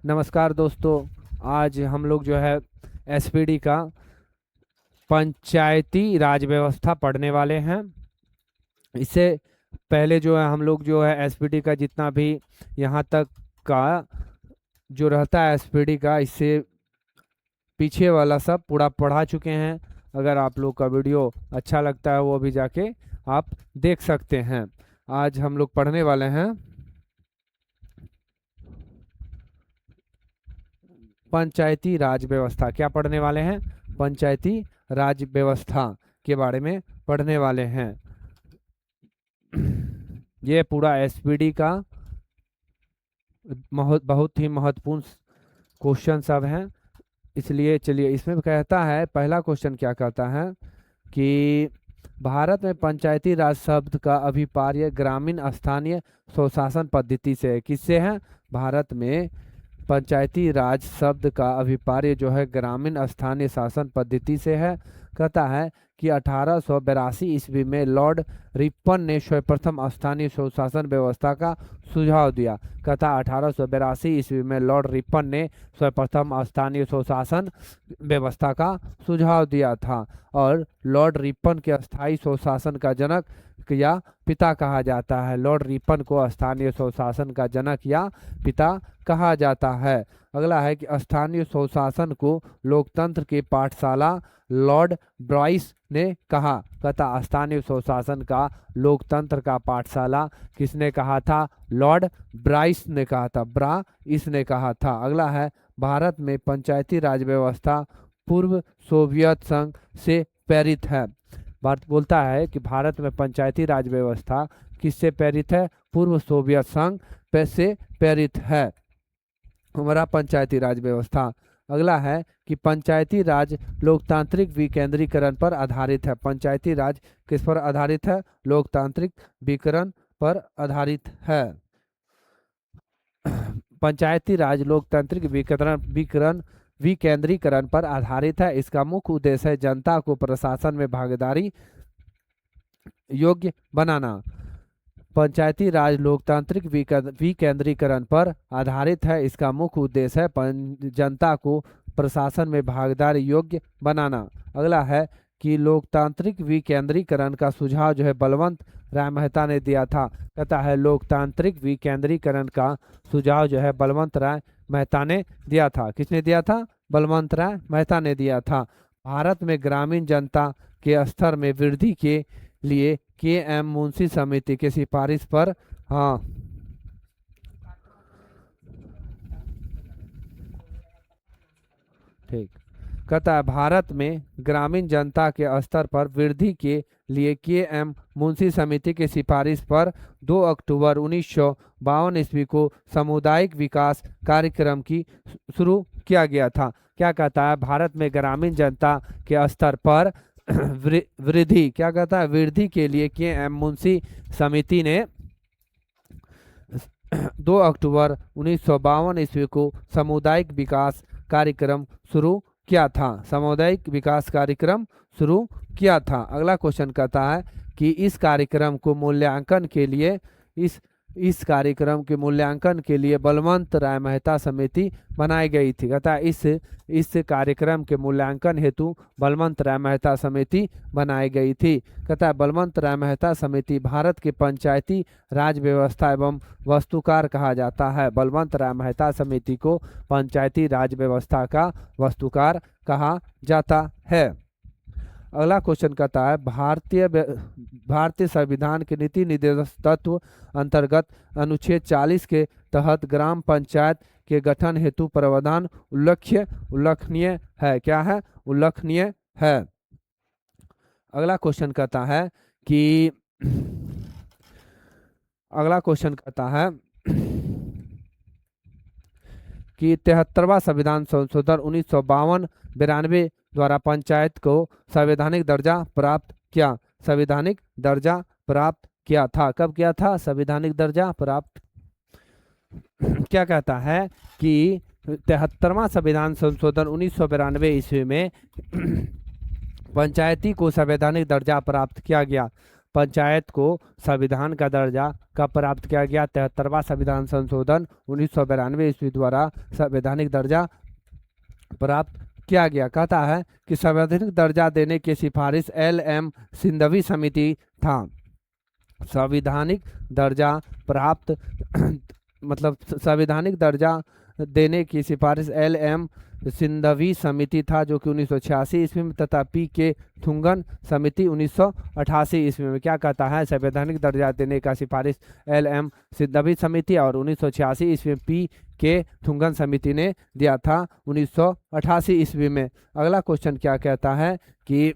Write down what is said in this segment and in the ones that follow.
नमस्कार दोस्तों। आज हम लोग जो है एसपीडी का पंचायती राज व्यवस्था पढ़ने वाले हैं। इससे पहले जो है हम लोग जो है एसपीडी का जितना भी यहाँ तक का जो रहता है एसपीडी का, इससे पीछे वाला सब पूरा पढ़ा चुके हैं। अगर आप लोग का वीडियो अच्छा लगता है वो भी जाके आप देख सकते हैं। आज हम लोग पढ़ने वाले हैं पंचायती राज व्यवस्था। क्या पढ़ने वाले हैं? पंचायती राज व्यवस्था के बारे में पढ़ने वाले हैं। ये पूरा एसपीडी का बहुत ही महत्वपूर्ण क्वेश्चन सब हैं। इसलिए चलिए, इसमें कहता है, पहला क्वेश्चन क्या कहता है कि भारत में पंचायती राज शब्द का अभिप्राय ग्रामीण स्थानीय स्वशासन पद्धति से है। किससे है? भारत में पंचायती राज शब्द का अभिप्राय जो है ग्रामीण स्थानीय शासन पद्धति से है। कहता है कि 1882 ईस्वी में लॉर्ड रिपन ने सर्वप्रथम स्थानीय स्वशासन व्यवस्था का सुझाव दिया। कहता 1882 ईस्वी में लॉर्ड रिपन ने सर्वप्रथम स्थानीय स्वशासन व्यवस्था का सुझाव दिया था। और लॉर्ड रिपन के अस्थायी स्वशासन का जनक या पिता कहा जाता है। लॉर्ड रिपन को स्थानीय स्वशासन का जनक या पिता कहा जाता है। अगला है कि स्थानीय स्वशासन को लोकतंत्र की पाठशाला लॉर्ड ब्राइस ने कहा। कहता स्थानीय स्वशासन का लोकतंत्र का पाठशाला किसने कहा था? लॉर्ड ब्राइस ने कहा था। ब्राइस ने कहा था। अगला है, भारत में पंचायती राज व्यवस्था पूर्व सोवियत संघ से प्रेरित है। भारत बोलता है कि भारत में पंचायती राज व्यवस्था किससे प्रेरित है? पूर्व सोवियत संघ से प्रेरित है हमारा पंचायती राज व्यवस्था। अगला है कि पंचायती राज लोकतांत्रिक विकेंद्रीकरण पर आधारित है। पंचायती राज किस पर आधारित है? लोकतांत्रिक विकेंद्रीकरण पर आधारित है। पंचायती राज लोकतांत्रिक विकेंद्रीकरण पर आधारित है। इसका मुख्य उद्देश्य है जनता को प्रशासन में भागीदारी योग्य बनाना। पंचायती राज लोकतांत्रिक विकेंद्रीकरण पर आधारित है। इसका मुख्य उद्देश्य है जनता को प्रशासन में भागीदारी योग्य बनाना। अगला है कि लोकतांत्रिक विकेंद्रीकरण का सुझाव जो है बलवंत राय मेहता ने दिया था। कहता है लोकतांत्रिक विकेंद्रीकरण का सुझाव जो है बलवंत राय मेहता ने दिया था। किसने दिया था? बलवंत राय मेहता ने दिया था। भारत में ग्रामीण जनता के स्तर में वृद्धि के लिए के.एम. मुंशी समिति के सिफारिश पर ठीक कहता है भारत में ग्रामीण जनता के स्तर पर वृद्धि के लिए के.एम. मुंशी समिति के सिफारिश पर 2 अक्टूबर 1952 ईस्वी को सामुदायिक विकास कार्यक्रम की शुरू किया गया था। क्या कहता है? भारत में ग्रामीण जनता के स्तर पर वृद्धि, क्या कहता है? वृद्धि के लिए के.एम. मुंशी समिति ने 2 अक्टूबर 1952 ईस्वी को सामुदायिक विकास कार्यक्रम शुरू किया था। सामुदायिक विकास कार्यक्रम शुरू किया था। अगला क्वेश्चन कहता है कि इस कार्यक्रम को मूल्यांकन के लिए इस कार्यक्रम के मूल्यांकन के लिए बलवंत राय मेहता समिति बनाई गई थी। कहता है इस कार्यक्रम के मूल्यांकन हेतु बलवंत राय मेहता समिति बनाई गई थी। कहता है बलवंत राय मेहता समिति भारत के पंचायती राज व्यवस्था एवं वास्तुकार कहा जाता है। बलवंत राय मेहता समिति को पंचायती राज व्यवस्था का वास्तुकार कहा जाता है। अगला क्वेश्चन कहता है भारतीय संविधान के नीति निर्देश तत्व अंतर्गत अनुच्छेद 40 के तहत ग्राम पंचायत के गठन हेतु प्रावधान उल्लेखनीय है। क्या है? उल्लेखनीय है। अगला क्वेश्चन कहता है कि कि 73वां संविधान संशोधन 1952-92 द्वारा पंचायत को संवैधानिक दर्जा प्राप्त किया। संवैधानिक दर्जा प्राप्त किया था। कब किया था संवैधानिक दर्जा प्राप्त? क्या कहता है कि 73वां संविधान संशोधन 1992 ईस्वी में पंचायती को संवैधानिक दर्जा प्राप्त किया गया। पंचायत को संविधान का दर्जा कब प्राप्त किया गया? 73वां संविधान संशोधन 1992 ईस्वी द्वारा संवैधानिक दर्जा प्राप्त किया गया। कहता है कि संवैधानिक दर्जा देने की सिफारिश LM सिंघवी समिति था। संवैधानिक दर्जा प्राप्त मतलब संवैधानिक दर्जा देने की सिफारिश LM सिंघवी समिति था, जो कि 1986 ईस्वी में, तथा PK थुंगन समिति 1988 ईस्वी में। क्या कहता है? संवैधानिक दर्जा देने का सिफारिश LM सिंघवी समिति और 1986 ईस्वी में PK थुंगन समिति ने दिया था 1988 ईस्वी में। अगला क्वेश्चन क्या कहता है कि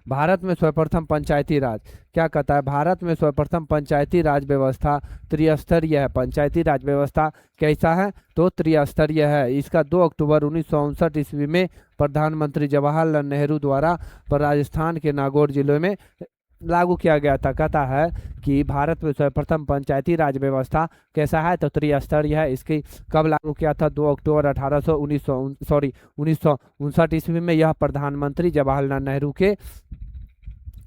भारत में सर्वप्रथम पंचायती राज। क्या कहता है? भारत में सर्वप्रथम पंचायती राज व्यवस्था त्रिस्तरीय है। पंचायती राज व्यवस्था कैसा है? तो त्रिस्तरीय है। इसका 2 अक्टूबर 1959 ईस्वी में प्रधानमंत्री जवाहरलाल नेहरू द्वारा राजस्थान के नागौर जिले में लागू किया गया था। कहता है कि भारत में सर्वप्रथम पंचायती राज व्यवस्था कैसा है? तो त्रिस्तरीय है। इसकी कब लागू किया था? 2 अक्टूबर 1959 ईस्वी में। यह प्रधानमंत्री जवाहरलाल नेहरू के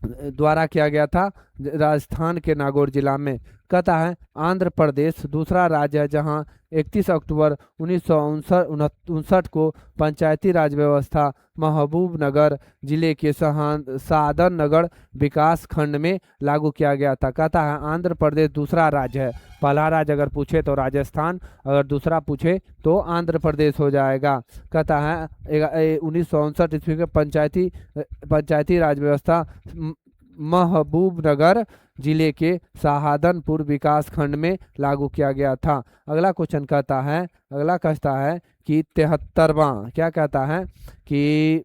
द्वारा किया गया था राजस्थान के नागौर जिला में। कहता है आंध्र प्रदेश दूसरा राज्य है जहां 31 अक्टूबर 1959 को पंचायती राज व्यवस्था महबूबनगर जिले के सादर नगर विकास खंड में लागू किया गया था। कहता है आंध्र प्रदेश दूसरा राज्य है। पहला राज्य अगर पूछे तो राजस्थान, अगर दूसरा पूछे तो आंध्र प्रदेश हो जाएगा। कहता है 1959 ईस्वी के पंचायती राज व्यवस्था महबूबनगर जिले के सहादनपुर विकास खंड में लागू किया गया था। अगला क्वेश्चन कहता है कि 73वां, क्या कहता है कि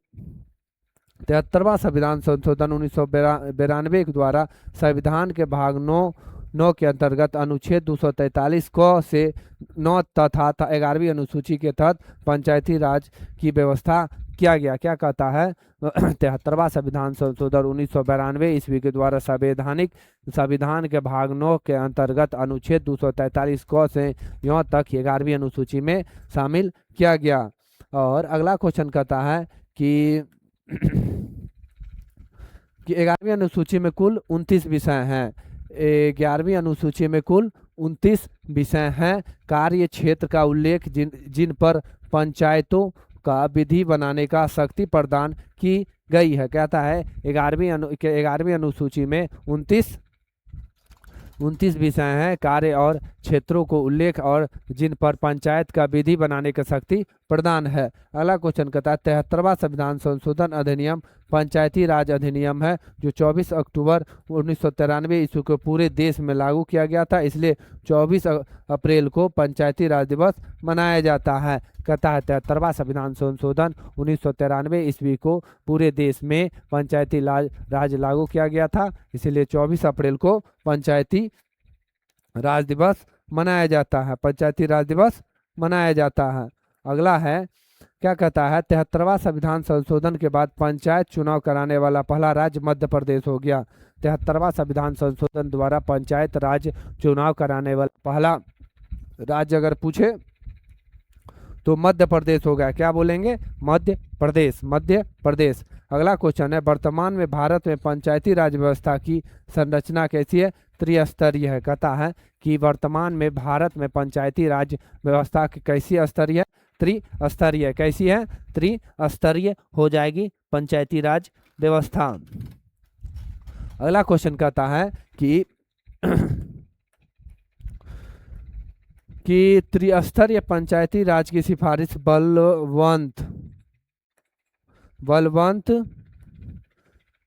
73वां संविधान संशोधन 1992 के द्वारा संविधान के भाग 9 के अंतर्गत अनुच्छेद 243 क से 9 तथा 11वीं अनुसूची के तहत पंचायती राज की व्यवस्था किया गया। क्या कहता है? 73वां संविधान संशोधन 1992 ईस्वी के द्वारा संविधान के भाग 9 के अंतर्गत अनुच्छेद 243 क से 9 तक 11वीं अनुसूची में शामिल किया गया। और अगला क्वेश्चन कहता है कि 11वीं अनुसूची में कुल 29 विषय हैं। 11वीं अनुसूची में कुल 29 विषय हैं। कार्य क्षेत्र का उल्लेख जिन पर पंचायतों का विधि बनाने का शक्ति प्रदान की गई है। कहता है 11वीं अनुसूची में 29 विषय हैं, कार्य और क्षेत्रों को उल्लेख और जिन पर पंचायत का विधि बनाने का शक्ति प्रदान है। अगला क्वेश्चन कहता है 73वां संविधान संशोधन अधिनियम पंचायती राज अधिनियम है, जो 24 अक्टूबर 1993 ईस्वी को पूरे देश में लागू किया गया था। इसलिए 24 अप्रैल को पंचायती राज दिवस मनाया जाता है। कहता है 73वां संविधान संशोधन 1993 ईस्वी को पूरे देश में पंचायती राज लागू किया गया था, इसलिए 24 अप्रैल को पंचायती राज दिवस मनाया जाता है। पंचायती राज दिवस मनाया जाता है। अगला है, क्या कहता है 73वां संविधान संशोधन के बाद पंचायत चुनाव कराने वाला पहला राज्य मध्य प्रदेश हो गया। 73वां संविधान संशोधन द्वारा पंचायत राज चुनाव कराने वाला पहला राज्य अगर पूछे तो मध्य प्रदेश हो गया। क्या बोलेंगे? मध्य प्रदेश। अगला क्वेश्चन है वर्तमान में भारत में पंचायती राज व्यवस्था की संरचना कैसी है? त्रिस्तरीय है। कहता है कि वर्तमान में भारत में पंचायती राज व्यवस्था की कैसी स्तरीय है? त्रिस्तरीय। कैसी है? त्रिस्तरीय हो जाएगी पंचायती राज व्यवस्था। अगला क्वेश्चन कहता है कि त्रिस्तरीय पंचायती राज की सिफारिश बलवंत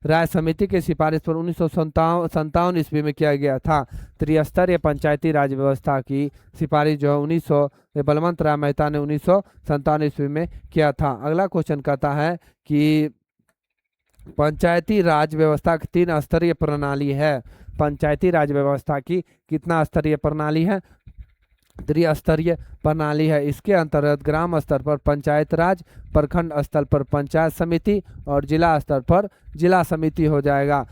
राय समिति की सिफारिश पर 1957 ईस्वी में किया गया था। त्रिस्तरीय पंचायती राज व्यवस्था की सिफारिश जो है बलवंत राय मेहता ने 1957 ईस्वी में किया था। अगला क्वेश्चन कहता है कि पंचायती राज व्यवस्था की 3 स्तरीय प्रणाली है। पंचायती राज व्यवस्था की कितना स्तरीय प्रणाली है? त्रिस्तरीय प्रणाली है। इसके अंतर्गत ग्राम स्तर पर पंचायत राज, प्रखंड स्तर पर पंचायत समिति और जिला स्तर पर जिला समिति हो जाएगा।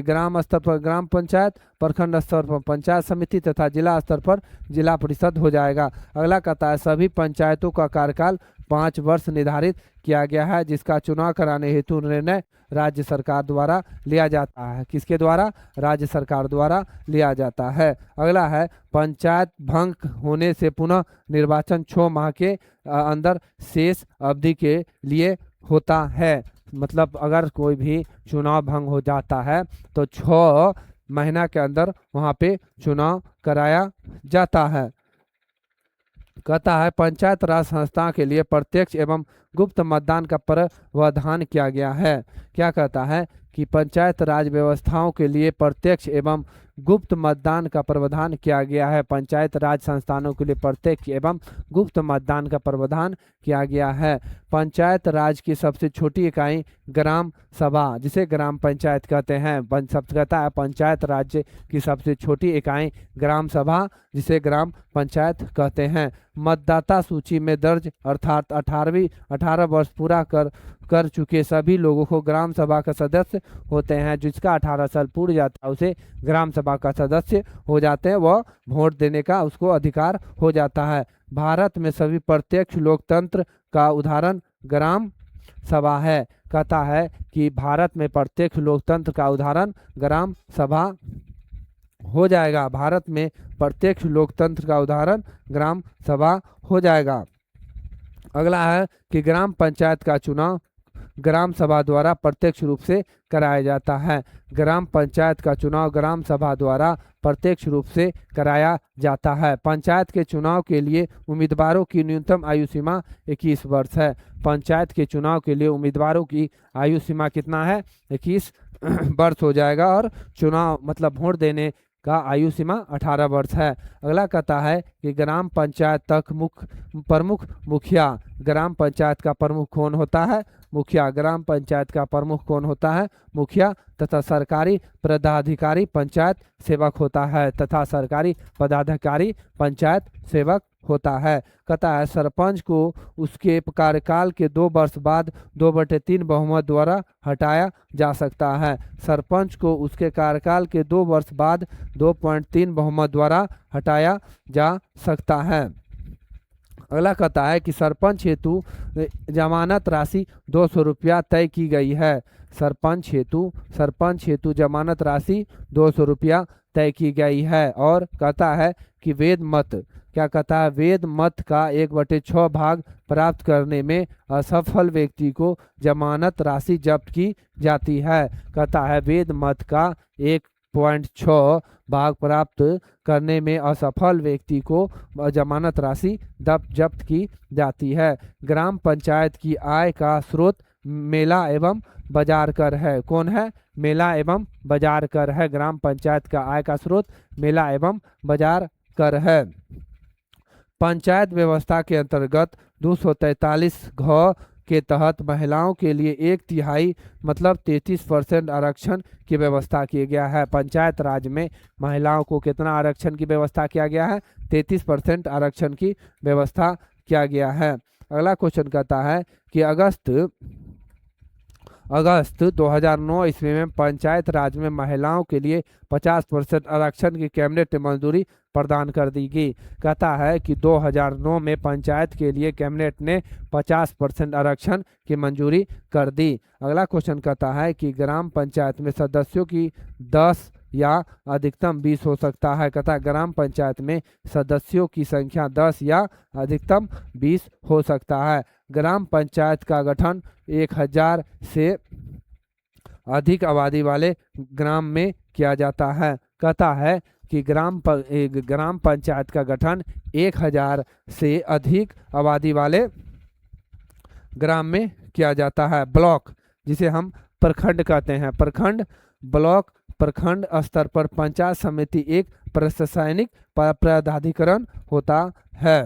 ग्राम स्तर पर ग्राम पंचायत, प्रखंड स्तर पर पंचायत समिति तथा जिला स्तर पर जिला परिषद हो जाएगा। अगला कहता है सभी पंचायतों का कार्यकाल 5 वर्ष निर्धारित किया गया है, जिसका चुनाव कराने हेतु निर्णय राज्य सरकार द्वारा लिया जाता है। किसके द्वारा? राज्य सरकार द्वारा लिया जाता है। अगला है पंचायत भंग होने से पुनः निर्वाचन 6 माह के अंदर शेष अवधि के लिए होता है। मतलब अगर कोई भी चुनाव भंग हो जाता है तो 6 महीना के अंदर वहां पे चुनाव कराया जाता है। कहता है पंचायत राज संस्था के लिए प्रत्यक्ष एवं गुप्त मतदान का प्रावधान किया गया है। क्या कहता है कि पंचायत राज व्यवस्थाओं के लिए प्रत्यक्ष एवं गुप्त मतदान का प्रावधान किया गया है। पंचायत राज संस्थानों के लिए प्रत्यक्ष एवं गुप्त मतदान का प्रावधान किया गया है। पंचायत राज की सबसे छोटी इकाई ग्राम सभा, जिसे ग्राम पंचायत कहते हैं। शब्द कहता है पंचायत राज्य की सबसे छोटी इकाई ग्राम सभा, जिसे ग्राम पंचायत कहते हैं। मतदाता सूची में दर्ज अर्थात 18 वर्ष पूरा कर चुके सभी लोगों को ग्राम सभा का सदस्य होते हैं। जिसका 18 साल पूर्ण जाता है उसे ग्राम सभा का सदस्य हो जाते हैं, वह वोट देने का उसको अधिकार हो जाता है। भारत में सभी प्रत्यक्ष लोकतंत्र का उदाहरण ग्राम सभा है। कहता है कि भारत में प्रत्यक्ष लोकतंत्र का उदाहरण ग्राम सभा हो जाएगा। भारत में प्रत्यक्ष लोकतंत्र का उदाहरण ग्राम सभा हो जाएगा। अगला है कि ग्राम पंचायत का चुनाव ग्राम सभा द्वारा प्रत्यक्ष रूप से कराया जाता है। ग्राम पंचायत का चुनाव ग्राम सभा द्वारा प्रत्यक्ष रूप से कराया जाता है। पंचायत के चुनाव के लिए उम्मीदवारों की न्यूनतम आयु सीमा 21 वर्ष है। पंचायत के चुनाव के लिए उम्मीदवारों की आयु सीमा कितना है? 21 वर्ष हो जाएगा। और चुनाव मतलब वोट देने का आयु सीमा 18 वर्ष है। अगला कहता है कि ग्राम पंचायत तक प्रमुख मुखिया। ग्राम पंचायत का प्रमुख कौन होता है? मुखिया। ग्राम पंचायत का प्रमुख कौन होता है? मुखिया। तथा सरकारी पदाधिकारी पंचायत सेवक होता है। तथा सरकारी पदाधिकारी पंचायत सेवक होता है। कहता है सरपंच को उसके कार्यकाल के 2 वर्ष बाद 2/3 बहुमत द्वारा हटाया जा सकता है। सरपंच को उसके कार्यकाल के 2 वर्ष बाद 2.3 बहुमत द्वारा हटाया जा सकता है। अगला कहता है कि सरपंच हेतु जमानत राशि 200 रुपया तय की गई है। सरपंच हेतु जमानत राशि 200 रुपया तय की गई है। और कहता है कि वेद मत, क्या कहता है? वेद मत का 1/6 भाग प्राप्त करने में असफल व्यक्ति को जमानत राशि जब्त की जाती है। कहता है वेद मत का 1.6 भाग प्राप्त करने में असफल व्यक्ति को जमानत राशि जब्त की जाती है। ग्राम पंचायत की आय का स्रोत मेला एवं बाजार कर है। कौन है? मेला एवं बाजार कर है। ग्राम पंचायत का आय का स्रोत मेला एवं बाजार कर है। पंचायत व्यवस्था के अंतर्गत 243 घ के तहत महिलाओं के लिए 1/3 मतलब 33% आरक्षण की व्यवस्था किया गया है। पंचायत राज में महिलाओं को कितना आरक्षण की व्यवस्था किया गया है? 33% आरक्षण की व्यवस्था किया गया है। अगला क्वेश्चन कहता है कि अगस्त 2009 ईस्वी में पंचायत राज में महिलाओं के लिए 50% आरक्षण की कैबिनेट ने मंजूरी प्रदान कर दी गई। कहता है कि 2009 में पंचायत के लिए कैबिनेट ने 50% आरक्षण की मंजूरी कर दी। अगला क्वेश्चन कहता है कि ग्राम पंचायत में सदस्यों की 10 या अधिकतम 20 हो सकता है। कहता है ग्राम पंचायत में सदस्यों की संख्या 10 या अधिकतम 20 हो सकता है। ग्राम पंचायत का गठन 1000 से अधिक आबादी वाले ग्राम में किया जाता है। कहता है कि ग्राम पंचायत का गठन 1000 से अधिक आबादी वाले ग्राम में किया जाता है। ब्लॉक, जिसे हम प्रखंड कहते हैं, प्रखंड, ब्लॉक, प्रखंड स्तर पर पंचायत समिति एक प्रशासनिक पदाधिकरण होता है।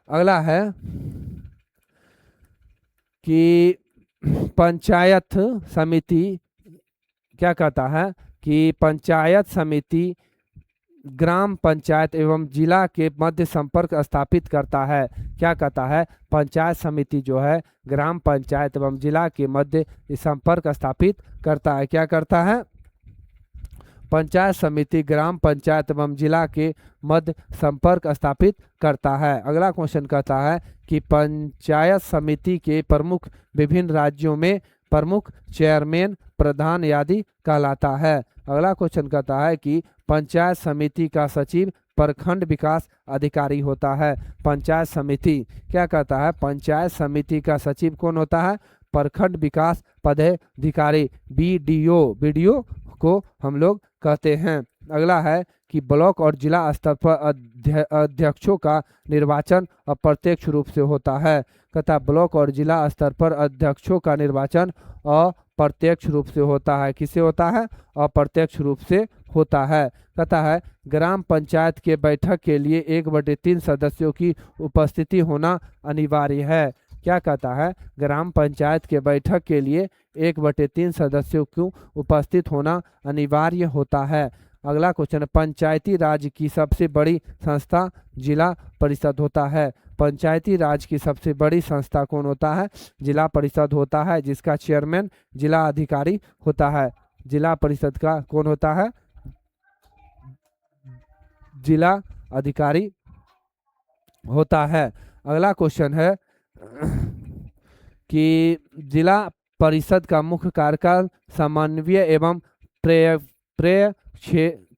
अगला है कि पंचायत समिति क्या कहता है कि पंचायत समिति ग्राम पंचायत एवं जिला के मध्य संपर्क स्थापित करता है। क्या कहता है? पंचायत समिति जो है ग्राम पंचायत एवं जिला के मध्य संपर्क स्थापित करता है। क्या करता है? पंचायत समिति ग्राम पंचायत एवं जिला के मध्य संपर्क स्थापित करता है। अगला क्वेश्चन कहता है कि पंचायत समिति के प्रमुख विभिन्न राज्यों में प्रमुख चेयरमैन प्रधान आदि कहलाता है। अगला क्वेश्चन कहता है कि पंचायत समिति का सचिव प्रखंड विकास अधिकारी होता है। पंचायत समिति क्या कहता है? पंचायत समिति का सचिव कौन होता है? प्रखंड विकास पदाधिकारी, बीडीओ को हम लोग कहते हैं। अगला है कि ब्लॉक और जिला स्तर पर अध्यक्षों का निर्वाचन अप्रत्यक्ष रूप से होता है। कहता ब्लॉक और जिला स्तर पर अध्यक्षों का निर्वाचन अप्रत्यक्ष रूप से होता है। किससे होता है? अप्रत्यक्ष रूप से होता है। कहता है ग्राम पंचायत के बैठक के लिए 1/3 सदस्यों की उपस्थिति होना अनिवार्य है। क्या कहता है? ग्राम पंचायत के बैठक के लिए 1/3 सदस्यों को उपस्थित होना अनिवार्य होता है। अगला क्वेश्चन, पंचायती राज की सबसे बड़ी संस्था जिला परिषद होता है। पंचायती राज की सबसे बड़ी संस्था कौन होता है? जिला परिषद होता है, जिसका चेयरमैन जिला अधिकारी होता है। जिला परिषद का कौन होता है? जिला अधिकारी होता है। अगला क्वेश्चन है कि जिला परिषद का मुख्य कार्यकाल समन्वय एवं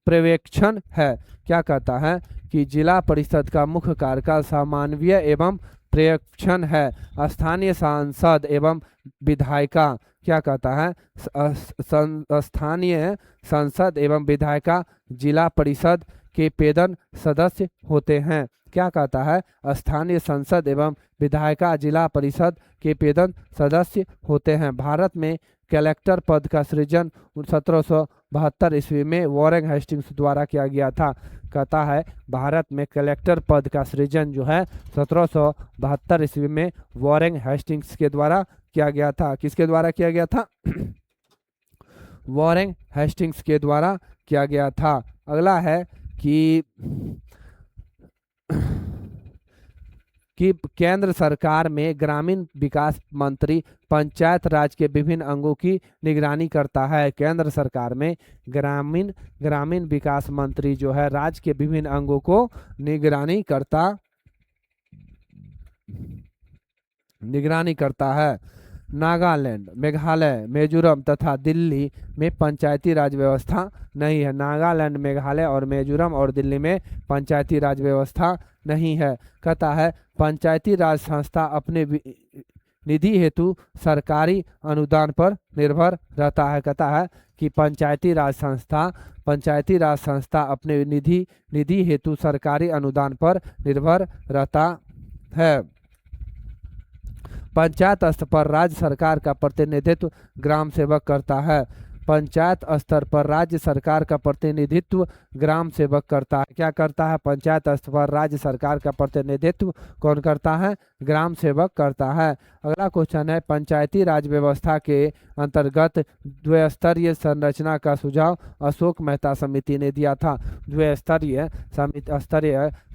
पर्यवेक्षण है। क्या कहता है? कि जिला परिषद का मुख्य कार्यकाल समन्वय एवं पर्यवेक्षण है। स्थानीय सांसद एवं विधायिका क्या कहता है? स्थानीय सांसद एवं विधायिका जिला परिषद के पेदन सदस्य होते हैं। क्या कहता है? स्थानीय संसद एवं विधायिका जिला परिषद के पेदन सदस्य होते हैं। भारत में कलेक्टर पद का सृजन 1772 ईस्वी में वॉरेन हेस्टिंग्स द्वारा किया गया था। कहता है भारत में कलेक्टर पद का सृजन जो है 1772 ईस्वी में वॉरेन हेस्टिंग्स के द्वारा किया गया था। किसके द्वारा किया गया था? वॉरेन हेस्टिंग्स के द्वारा किया गया था। अगला है कि केंद्र सरकार में ग्रामीण विकास मंत्री पंचायत राज के विभिन्न अंगों की निगरानी करता है। केंद्र सरकार में ग्रामीण विकास मंत्री जो है राज्य के विभिन्न अंगों को निगरानी करता है। नागालैंड, मेघालय, मिजोरम तथा दिल्ली में पंचायती राज व्यवस्था नहीं है। नागालैंड, मेघालय और मिजोरम और दिल्ली में पंचायती राज व्यवस्था नहीं है। कहता है पंचायती राज संस्था अपने निधि हेतु सरकारी अनुदान पर निर्भर रहता है। कहता है कि पंचायती राज संस्था अपने निधि हेतु सरकारी अनुदान पर निर्भर रहता है। पंचायत स्तर पर राज्य सरकार का प्रतिनिधित्व ग्राम सेवक करता है। पंचायत स्तर पर राज्य सरकार का प्रतिनिधित्व ग्राम सेवक करता है। क्या करता है? पंचायत स्तर पर राज्य सरकार का प्रतिनिधित्व कौन करता है? ग्राम सेवक करता है। अगला क्वेश्चन है पंचायती राज व्यवस्था के अंतर्गत द्विस्तरीय संरचना का सुझाव अशोक मेहता समिति ने दिया था। द्विस्तरीय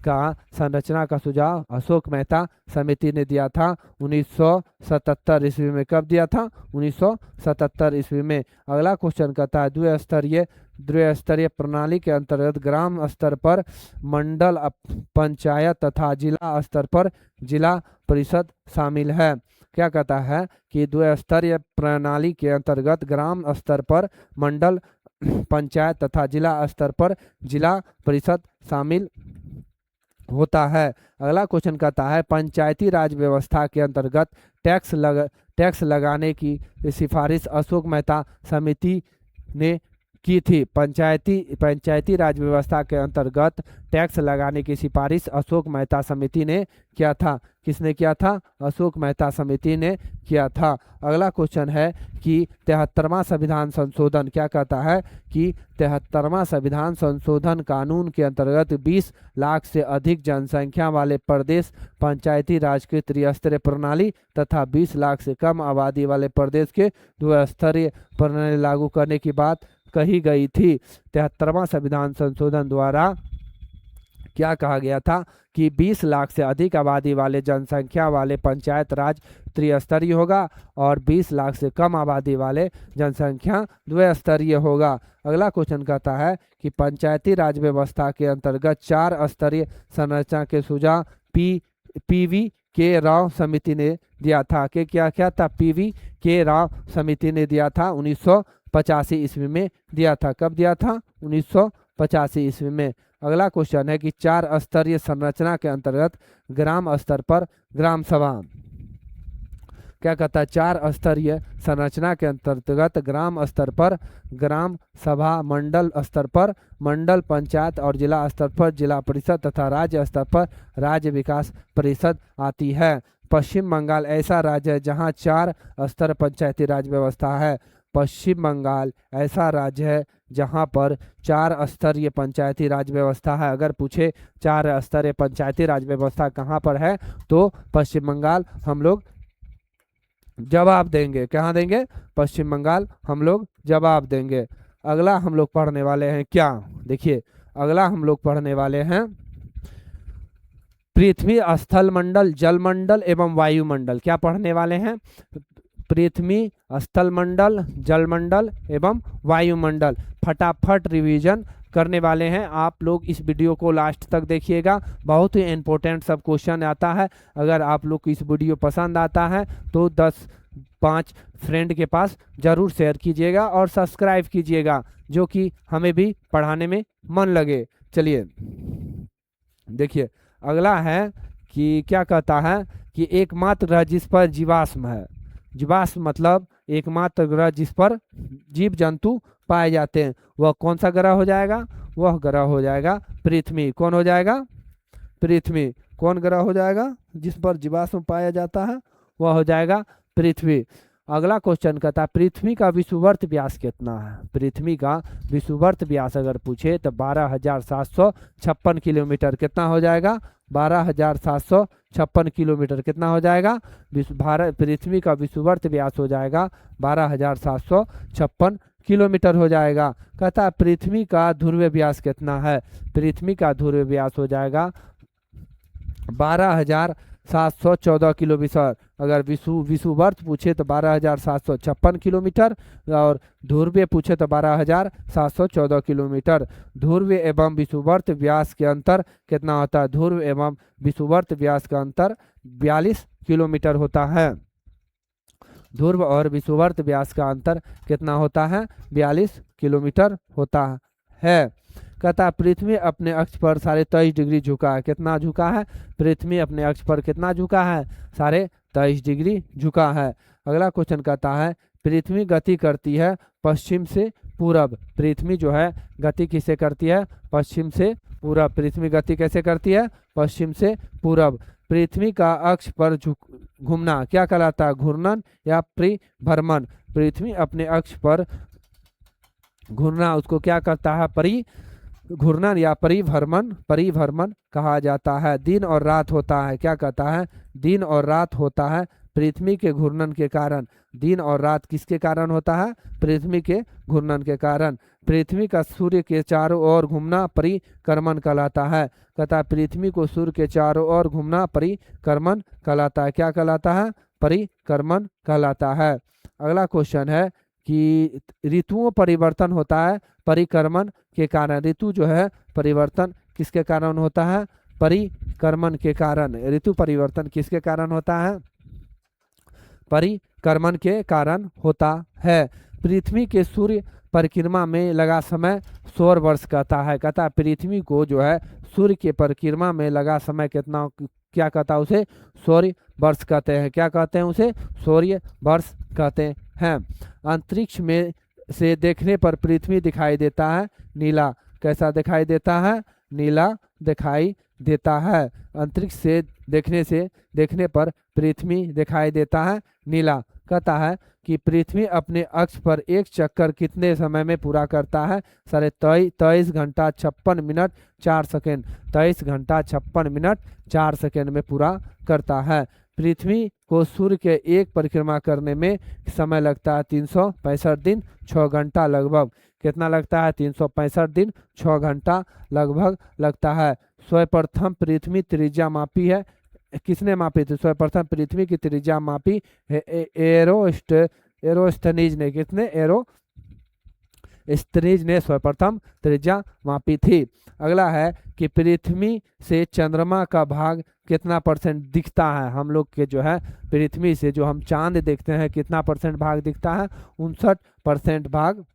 का संरचना का सुझाव अशोक मेहता समिति ने दिया था 1977 ईस्वी में। कब दिया था? 1977 ईस्वी में। अगला क्वेश्चन कहता है द्विस्तरीय प्रणाली के अंतर्गत ग्राम स्तर पर मंडल पंचायत तथा जिला स्तर पर जिला परिषद शामिल है। क्या कहता है कि द्विस्तरीय प्रणाली के अंतर्गत ग्राम स्तर पर मंडल पंचायत तथा जिला स्तर पर जिला परिषद शामिल होता है। अगला क्वेश्चन कहता है पंचायती राज व्यवस्था के अंतर्गत टैक्स लगाने की सिफारिश अशोक मेहता समिति ने की थी। पंचायती राज व्यवस्था के अंतर्गत टैक्स लगाने की सिफारिश अशोक मेहता समिति ने किया था। किसने किया था? अशोक मेहता समिति ने किया था। अगला क्वेश्चन है कि 73वां संविधान संशोधन क्या कहता है? कि 73वां संविधान संशोधन कानून के अंतर्गत 20 लाख से अधिक जनसंख्या वाले प्रदेश पंचायती राज की त्रिस्तरीय प्रणाली तथा 20 लाख से कम आबादी वाले प्रदेश के द्विस्तरीय प्रणाली लागू करने की बात कही गई थी। 73वां संविधान संशोधन द्वारा क्या कहा गया था कि 20 लाख से अधिक आबादी वाले जनसंख्या वाले पंचायत राज त्रिस्तरीय होगा और 20 लाख से कम आबादी वाले जनसंख्या द्विस्तरीय होगा। अगला क्वेश्चन कहता है कि पंचायती राज व्यवस्था के अंतर्गत 4 स्तरीय संरचना के सुझाव पीवी के राव समिति ने दिया था। कि क्या था? पीवी के राव समिति ने दिया था 1985 ईस्वी में दिया था। कब दिया था? 1985 ईस्वी में। अगला क्वेश्चन है कि 4 स्तरीय संरचना के अंतर्गत ग्राम स्तर पर ग्राम सभा, क्या कहता है? 4 स्तरीय संरचना के अंतर्गत ग्राम स्तर पर ग्राम सभा, मंडल स्तर पर मंडल पंचायत और जिला स्तर पर जिला परिषद तथा राज्य स्तर पर राज्य विकास परिषद आती है। पश्चिम बंगाल ऐसा राज्य है जहां 4 स्तर पंचायती राज व्यवस्था है। पश्चिम बंगाल ऐसा राज्य है जहां पर 4 स्तरीय पंचायती राज व्यवस्था है। अगर पूछे 4 स्तरीय पंचायती राज व्यवस्था कहां पर है तो पश्चिम बंगाल हम लोग जवाब देंगे। कहाँ देंगे? पश्चिम बंगाल हम लोग जवाब देंगे। अगला हम लोग पढ़ने वाले हैं क्या? देखिए, अगला हम लोग पढ़ने वाले हैं पृथ्वी, स्थल मंडल, जल मंडल एवं वायुमंडल। क्या पढ़ने वाले हैं? पृथ्वी, स्थल मंडल, जल मंडल एवं वायुमंडल। फटाफट रिवीजन करने वाले हैं आप लोग। इस वीडियो को लास्ट तक देखिएगा, बहुत ही इंपॉर्टेंट सब क्वेश्चन आता है। अगर आप लोग को इस वीडियो पसंद आता है तो 10-5 फ्रेंड के पास ज़रूर शेयर कीजिएगा और सब्सक्राइब कीजिएगा, जो कि हमें भी पढ़ाने में मन लगे। चलिए देखिए, अगला है कि क्या कहता है कि एकमात्र ग्रह जिस पर जीवाश्म है। जीवाश्म मतलब एकमात्र ग्रह जिस पर जीव जंतु पाए जाते हैं, वह कौन सा ग्रह हो जाएगा? वह ग्रह हो जाएगा पृथ्वी। कौन हो जाएगा? पृथ्वी। कौन ग्रह हो जाएगा जिस पर जीवाश्म पाया जाता है? वह हो जाएगा पृथ्वी। अगला क्वेश्चन कहता है पृथ्वी का विषुववर्त व्यास कितना है? पृथ्वी का विषुववर्त व्यास अगर पूछे तो 12,756 किलोमीटर। कितना हो जाएगा? 12,756 किलोमीटर। कितना हो जाएगा? पृथ्वी का विषुववर्त व्यास हो जाएगा 12,756 किलोमीटर हो जाएगा। कहता है पृथ्वी का ध्रुवीय व्यास कितना है? पृथ्वी का ध्रुवीय व्यास हो जाएगा 12,714 किलोमीटर। अगर विषुववर्त पूछे तो 12,756 किलोमीटर और ध्रुवीय पूछे तो 12,714 किलोमीटर। ध्रुवीय एवं विषुववर्त व्यास के अंतर कितना होता है? ध्रुव एवं विषुववर्त व्यास का अंतर 42 किलोमीटर होता है। ध्रुव और विषुववर्त व्यास का अंतर कितना होता है? 42 किलोमीटर होता है। कहता है पृथ्वी अपने अक्ष पर 23.5 डिग्री झुका है। कितना झुका है? पृथ्वी अपने अक्ष पर कितना झुका है? 23.5 डिग्री झुका है। अगला क्वेश्चन कहता है पृथ्वी गति करती है पश्चिम से पूरब। पृथ्वी जो है गति किसे करती है? पश्चिम से पूरब। पृथ्वी गति कैसे करती है? पश्चिम से पूरब। पृथ्वी का अक्ष पर घूमना क्या कहलाता है? घूर्णन या परिभ्रमण। पृथ्वी अपने अक्ष पर घूमना उसको क्या करता है? घूर्णन या परिभ्रमण कहा जाता है। दिन और रात होता है। क्या कहता है? दिन और रात होता है पृथ्वी के घूर्णन के कारण। दिन और रात किसके कारण होता है? पृथ्वी के घूर्णन के कारण। पृथ्वी का सूर्य के चारों ओर घूमना परिक्रमण कहलाता है। कहता है पृथ्वी को सूर्य के चारों ओर घूमना परिक्रमण कहलाता है। क्या कहलाता है? परिक्रमण कहलाता है। अगला क्वेश्चन है कि ऋतुओं परिवर्तन होता है परिक्रमण के कारण। ऋतु जो है परिवर्तन किसके कारण होता है? परिक्रमण के कारण। ऋतु परिवर्तन किसके कारण होता है? परिक्रमण के कारण होता है। पृथ्वी के सूर्य परिक्रमा में लगा समय 100 वर्ष कहता है। कहता है पृथ्वी को जो है सूर्य के परिक्रमा में लगा समय कितना, क्या कहता है? उसे सूर्य वर्ष कहते हैं। क्या कहते हैं? उसे सूर्य वर्ष कहते हैं। अंतरिक्ष में से देखने पर पृथ्वी दिखाई देता है नीला। कैसा दिखाई देता है? नीला दिखाई देता है। अंतरिक्ष से देखने पर पृथ्वी दिखाई देता है नीला। कहता है कि पृथ्वी अपने अक्ष पर एक चक्कर कितने समय में पूरा करता है? 23 घंटा 56 मिनट 4 सेकेंड। 23 घंटा 56 मिनट 4 सेकेंड में पूरा करता है। पृथ्वी को सूर्य के एक परिक्रमा करने में समय लगता है 365 दिन 6 घंटा लगभग। कितना लगता है? 365 दिन 6 घंटा लगभग लगता है। सर्वप्रथम पृथ्वी त्रिज्या मापी है, किसने मापी थी? सर्वप्रथम पृथ्वी की त्रिज्या मापी एरोस्thenes ने, किसने? एरोस्thenes ने सर्वप्रथम त्रिज्या मापी थी। अगला है कि पृथ्वी से चंद्रमा का भाग कितना परसेंट दिखता है? हम लोग के जो है पृथ्वी से जो हम चांद देखते हैं कितना परसेंट भाग दिखता है? 59% भाग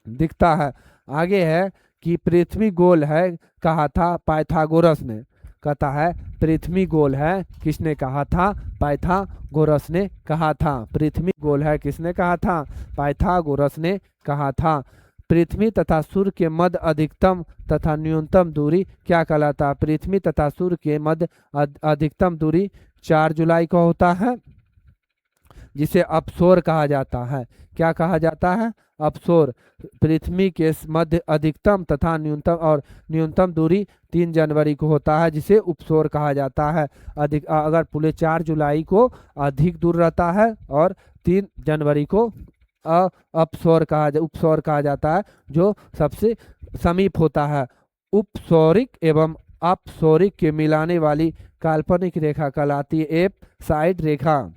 दिखता है। आगे है कि पृथ्वी गोल है, कहा था पाइथागोरस ने। कहता है पृथ्वी गोल है, किसने कहा था? पाइथागोरस ने कहा था। पृथ्वी गोल है, किसने कहा था? पाइथागोरस ने कहा था। पृथ्वी तथा सूर्य के मध्य अधिकतम तथा न्यूनतम दूरी क्या कहलाता है? पृथ्वी तथा सूर्य के मध्य अधिकतम दूरी 4 जुलाई को होता है, जिसे अपसोर कहा जाता है। क्या कहा जाता है? अपसोर। पृथ्वी के मध्य अधिकतम तथा न्यूनतम दूरी 3 जनवरी को होता है, जिसे उपसोर कहा जाता है। अगर पूरे 4 जुलाई को अधिक दूर रहता है और 3 जनवरी को उपसौर कहा जाता है, जो सबसे समीप होता है। उपसौरिक एवं अपसौरिक के मिलाने वाली काल्पनिक रेखा कहलाती है एप साइड रेखा।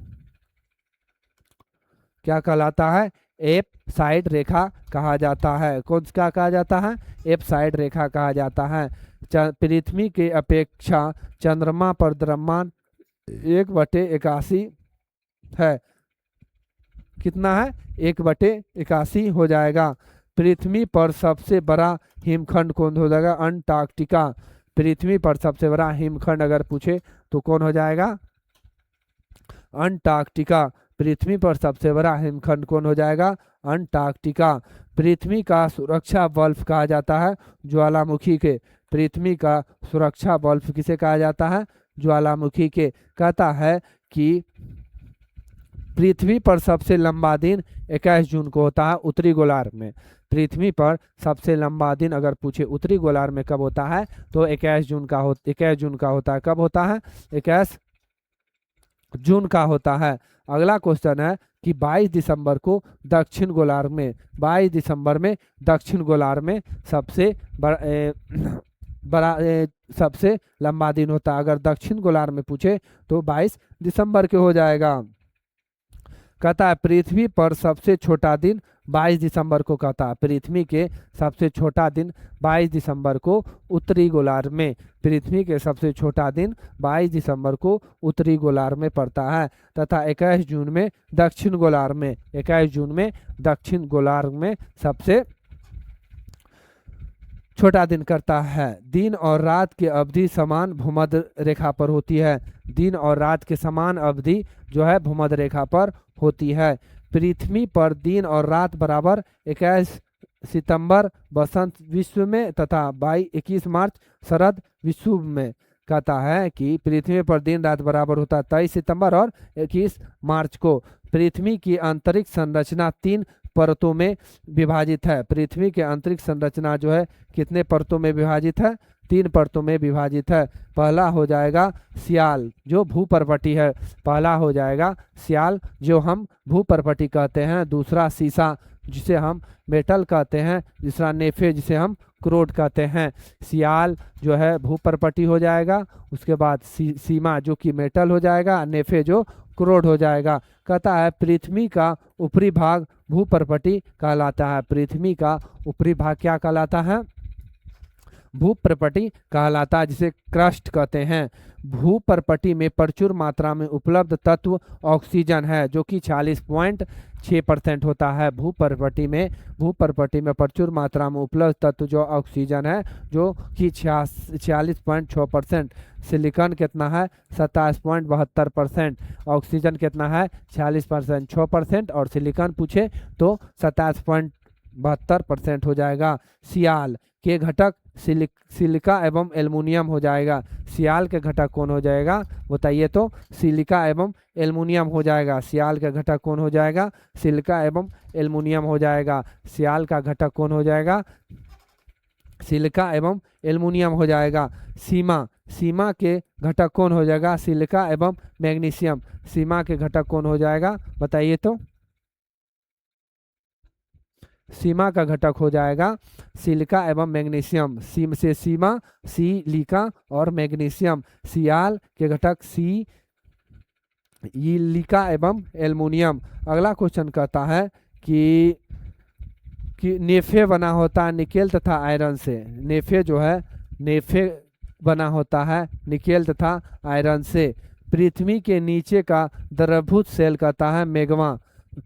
क्या कहलाता है? एप साइड रेखा कहा जाता है। कौन सा कहा जाता है? एप साइड रेखा कहा जाता है। पृथ्वी के अपेक्षा चंद्रमा पर द्रव्यमान 1/81 है। कितना है? 1/81 हो जाएगा। पृथ्वी पर सबसे बड़ा हिमखंड कौन हो जाएगा? अंटार्कटिका। पृथ्वी पर सबसे बड़ा हिमखंड अगर पूछे तो कौन हो जाएगा? अंटार्कटिका। पृथ्वी पर सबसे बड़ा हिमखंड कौन हो जाएगा? अंटार्कटिका। पृथ्वी का सुरक्षा बल्ब कहा जाता है ज्वालामुखी के। पृथ्वी का सुरक्षा बल्ब किसे कहा जाता है? ज्वालामुखी के। कहता है कि पृथ्वी पर सबसे लंबा दिन 21 जून को होता है उत्तरी गोलार्ध में। पृथ्वी पर सबसे लंबा दिन अगर पूछे उत्तरी गोलार्ध में कब होता है तो 21 जून का होता है। कब होता है? 21 जून का होता है। अगला क्वेश्चन है कि 22 दिसंबर को दक्षिण गोलार्ध में, 22 दिसंबर में दक्षिण गोलार्ध में सबसे सबसे लंबा दिन होता है। अगर दक्षिण गोलार्ध में पूछे तो 22 दिसंबर के हो जाएगा। कहता है पृथ्वी पर सबसे छोटा दिन 22 दिसंबर को। कहता है पृथ्वी के सबसे छोटा दिन 22 दिसंबर को उत्तरी गोलार्ध में। पृथ्वी के सबसे छोटा दिन 22 दिसंबर को उत्तरी गोलार्ध में पड़ता है। तथा 21 जून में दक्षिण गोलार्ध में, 21 जून में दक्षिण गोलार्ध में सबसे छोटा दिन करता है। दिन और रात की अवधि समान भूमध्य रेखा पर होती है। दिन और रात की समान अवधि जो है भूमध्य रेखा पर होती है। पृथ्वी पर दिन और रात बराबर 21 सितंबर बसंत विश्व में तथा 21 मार्च शरद विश्व में। कहता है कि पृथ्वी पर दिन रात बराबर होता है 23 सितंबर और 21 मार्च को। पृथ्वी की अंतरिक्ष संरचना 3 परतों में विभाजित है। पृथ्वी के अंतरिक्ष संरचना जो है कितने परतों में विभाजित है? 3 परतों में विभाजित है। पहला हो जाएगा सियाल जो भूपर्वटी है, पहला हो जाएगा सियाल जो हम भूपर्वटी कहते हैं। दूसरा सीसा जिसे हम मेटल कहते हैं। दूसरा नेफे जिसे हम क्रोड कहते हैं। सियाल जो है भूपर्वटी हो जाएगा, उसके बाद सीमा जो कि मेटल हो जाएगा, नेफे जो क्रोड हो जाएगा। कहता है पृथ्वी का ऊपरी भाग भूपर्वटी कहलाता है। पृथ्वी का ऊपरी भाग क्या कहलाता है? भूपर्वटी कहलाता है, जिसे क्रस्ट कहते हैं। भूपर्वटी में प्रचुर मात्रा में उपलब्ध तत्व ऑक्सीजन है जो कि 46.6% होता है। भूपर्वटी में प्रचुर मात्रा में उपलब्ध तत्व जो ऑक्सीजन है जो कि 46.6%। सिलिकॉन कितना है? 27.72%। ऑक्सीजन कितना है? 46%, 6% और सिलिकॉन पूछे तो 27.72% हो जाएगा। सियाल के घटक सिलिका एवं एल्युमिनियम हो जाएगा। सियाल के घटक कौन हो जाएगा बताइए तो? सिलिका एवं एल्युमिनियम हो जाएगा। सियाल का घटक कौन हो जाएगा? सिलिका एवं एल्युमिनियम हो जाएगा। सियाल का घटक कौन हो जाएगा? सिलिका एवं एल्युमिनियम हो जाएगा। सीमा के घटक कौन हो जाएगा? सिलिका एवं मैग्नीशियम। सीमा के घटक कौन हो जाएगा बताइए तो? सीमा का घटक हो जाएगा सिलिका एवं मैग्नीशियम। सीम से सीमा, सिलिका और मैग्नीशियम। सियाल के घटक सिलिका एवं एल्युमिनियम। अगला क्वेश्चन कहता है कि नेफे बना होता है निकेल तथा आयरन से। नेफे जो है, नेफे बना होता है निकेल तथा आयरन से। पृथ्वी के नीचे का द्रवभूत सेल कहता है मैग्मा।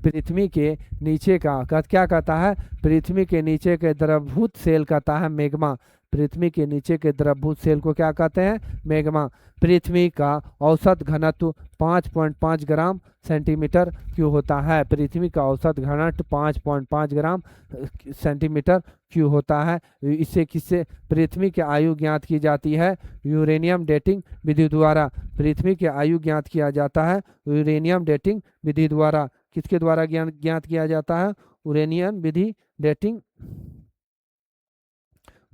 पृथ्वी के नीचे का क्या कहता है? पृथ्वी के नीचे के द्रवभूत सेल कहता है मैग्मा। पृथ्वी के नीचे के द्रवभूत सेल को क्या कहते हैं? मैग्मा। पृथ्वी का औसत घनत्व 5.5 ग्राम सेंटीमीटर क्यूब होता है। पृथ्वी का औसत घनत्व 5.5 ग्राम सेंटीमीटर क्यूब होता है। इससे किससे पृथ्वी की आयु ज्ञात की जाती है? यूरेनियम डेटिंग विधि द्वारा। पृथ्वी की आयु ज्ञात किया जाता है यूरेनियम डेटिंग विधि द्वारा। किसके द्वारा ज्ञात किया जाता है? यूरेनियम विधि डेटिंग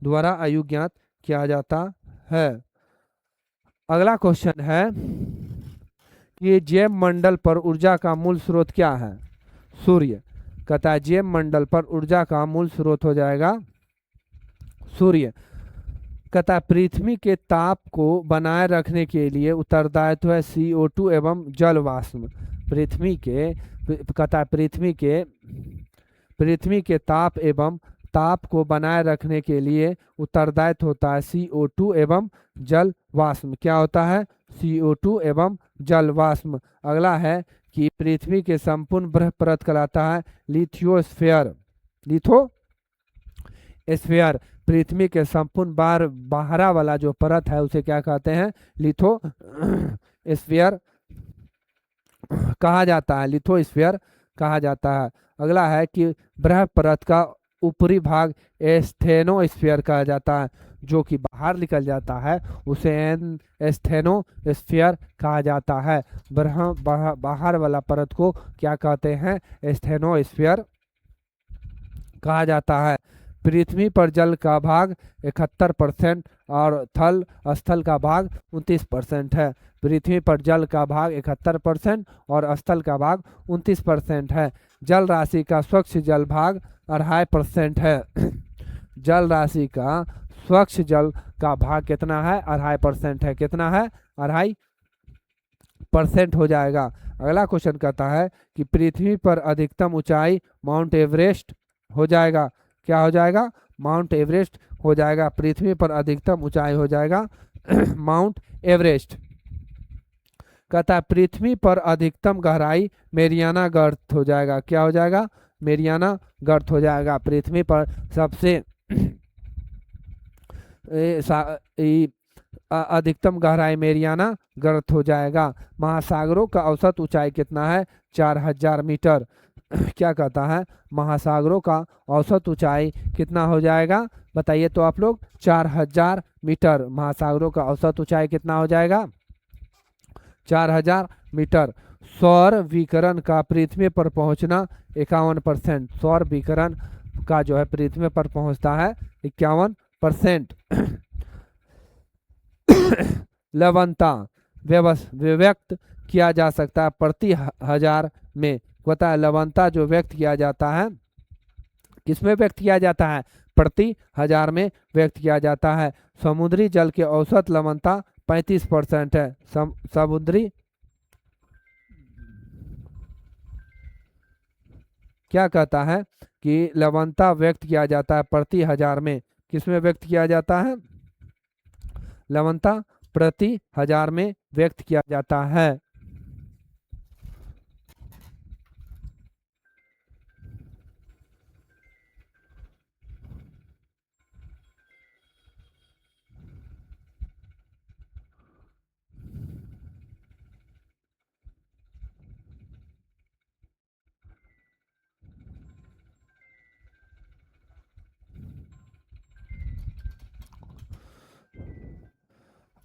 द्वारा आयु ज्ञात किया जाता है। अगला क्वेश्चन है कि जैव मंडल पर ऊर्जा का मूल स्रोत क्या है? सूर्य। कहता है जैव मंडल पर ऊर्जा का मूल स्रोत हो जाएगा सूर्य। कहता है पृथ्वी के ताप को बनाए रखने के लिए उत्तरदायित्व है CO2 एवं जल वाष्प। पृथ्वी के कहता है पृथ्वी के ताप को बनाए रखने के लिए उत्तरदायित्व होता है CO2 एवं जल वाष्प। क्या होता है? CO2 एवं जल वाष्प। अगला है कि पृथ्वी के संपूर्ण ग्रह परत कहलाता है लिथोस्फीयर। लिथोस्फीयर। पृथ्वी के संपूर्ण बाहरा वाला जो परत है उसे क्या कहते हैं? लिथोस्फीयर कहा जाता है। लिथोस्फीयर कहा जाता है। अगला है कि ग्रह परत का ऊपरी भाग स्टेनोस्फीयर कहा जाता है। जो कि बाहर निकल जाता है उसे स्टेनोस्फीयर कहा जाता है। बाहर वाला परत को क्या कहते हैं? स्टेनोस्फीयर कहा जाता है। पृथ्वी पर जल का भाग 71% और स्थल का भाग 29% है। पृथ्वी पर जल का भाग 71% और स्थल का भाग 29% है। जल राशि का स्वच्छ जल भाग 2.5% है। जल राशि का स्वच्छ जल का भाग कितना है? 2.5% है। कितना है? 2.5% हो जाएगा। अगला क्वेश्चन कहता है कि पृथ्वी पर अधिकतम ऊंचाई माउंट एवरेस्ट हो जाएगा। क्या हो जाएगा? माउंट एवरेस्ट हो जाएगा। पृथ्वी पर अधिकतम ऊंचाई हो जाएगा माउंट एवरेस्ट। कहता है पृथ्वी पर अधिकतम गहराई मेरियाना गर्त हो जाएगा। क्या हो जाएगा? मेरियाना गर्त हो जाएगा। पृथ्वी पर सबसे अधिकतम गहराई मेरियाना गर्त हो जाएगा। महासागरों का औसत ऊंचाई कितना है? 4000 मीटर। क्या कहता है? महासागरों का औसत ऊंचाई कितना हो जाएगा? बताइए तो आप लोग। 4000 मीटर। महासागरों का औसत ऊंचाई कितना हो जाएगा? 4000 मीटर। सौर विकिरण का पृथ्वी पर पहुंचना 51%। सौर विकिरण का जो है पृथ्वी पर पहुंचता है 51%। लवणता व्यक्त किया जा सकता है प्रति 1000 में। पता है लवणता जो व्यक्त किया जाता है किसमें व्यक्त किया जाता है? प्रति 1000 में व्यक्त किया जाता है। समुद्री जल के औसत लवणता 35% है। समुद्री क्या कहता है कि लवणता व्यक्त किया जाता है प्रति 1000 में। किसमें व्यक्त किया जाता है? लवणता प्रति 1000 में व्यक्त किया जाता है।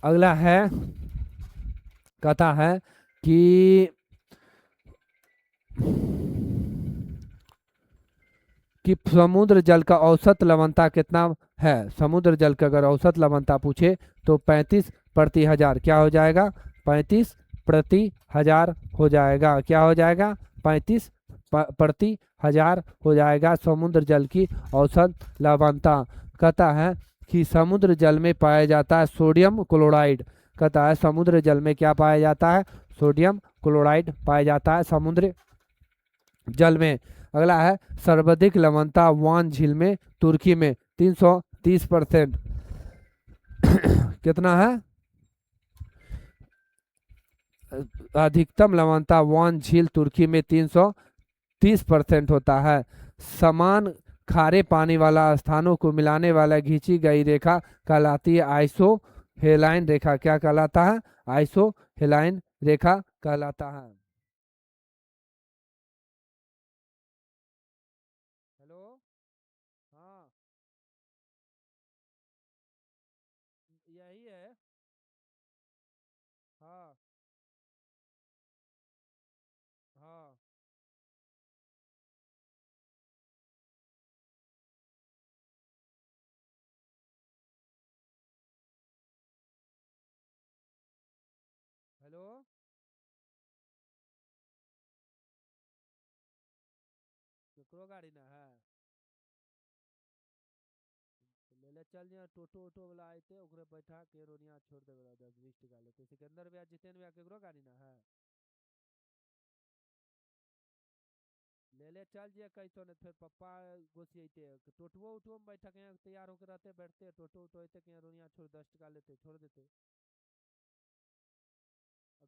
अगला है कहता है कि समुद्र जल का औसत लवणता कितना है? समुद्र जल का अगर औसत लवणता पूछे तो 35 प्रति 1000। क्या हो जाएगा? 35 प्रति 1000 हो जाएगा। क्या हो जाएगा? 35 प्रति 1000 हो जाएगा समुद्र जल की औसत लवणता। कहता है कि समुद्र जल में पाया जाता है सोडियम क्लोराइड। कहता है समुद्र जल में क्या पाया जाता है, सोडियम क्लोराइड पाया जाता है समुद्र जल में। अगला है सर्वाधिक लवणता वान झील में तुर्की में 330%। कितना है, अधिकतम लवणता वान झील तुर्की में 330% होता है। समान खारे पानी वाला स्थानों को मिलाने वाला खींची गई रेखा कहलाती है आइसो हेलाइन रेखा। क्या कहलाता है, आइसो हेलाइन रेखा कहलाता है। हेलो, हाँ यही है। हाँ हाँ हेलो, केकरो गाड़ी ना है, तो ले ले चल जा टोटो ओटो वाला आते ओकरे बैठा के रोनिया छोड़ देवे 10-20 टका लेते। सिकंदर भैया जितेन भैया केकरो गाड़ी ना है, ले ले चल जे कैसो ने फिर पप्पा गोसियते टोटो उठो में बैठा के तैयार होकर रहते बैठते टोटो उठो अते के रोनिया छोड़ 10 टका लेते छोड़ देते।